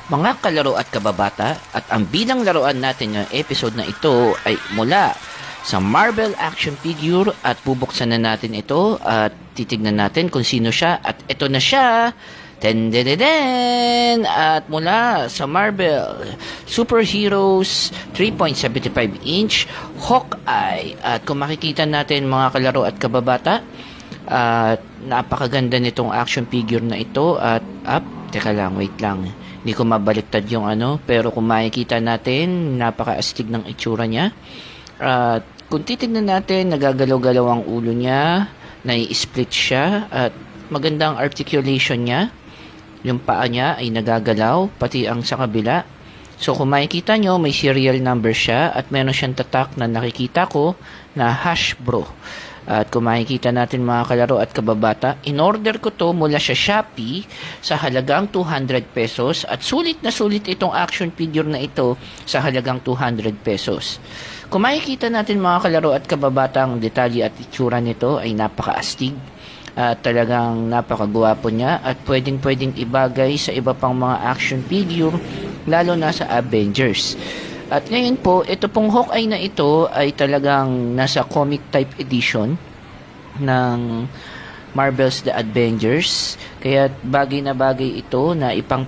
Mga kalaro at kababata, at ang bilang laruan natin ng episode na ito ay mula sa Marvel action figure at bubuksan na natin ito at titignan natin kung sino siya at ito na siya. Tendededen! At mula sa Marvel Superheroes 3.75 inch Hawkeye. At kung makikita natin mga kalaro at kababata, at napakaganda nitong action figure na ito at teka lang, wait lang. Hindi ko mabaliktad yung pero kung makikita natin, napaka-astig ng itsura niya. At kung titignan natin, nagagalaw-galaw ang ulo niya, nai-split siya, at magandang articulation niya. Yung paa niya ay nagagalaw, pati ang sa kabila. So kung makikita nyo, may serial number siya, at meron siyang tatak na nakikita ko na Hasbro. At kung makikita natin mga kalaro at kababata, in-order ko to mula sa Shopee sa halagang 200 pesos at sulit na sulit itong action figure na ito sa halagang 200 pesos. Kung makikita natin mga kalaro at kababata, ang detalye at itsura nito ay napaka-astig at talagang napakagwapo niya at pwedeng ibagay sa iba pang mga action figure lalo na sa Avengers. At ngayon po, ito pong Hawkeye na ito ay talagang nasa comic type edition ng Marvel's The Avengers. Kaya bagay na bagay ito na ipang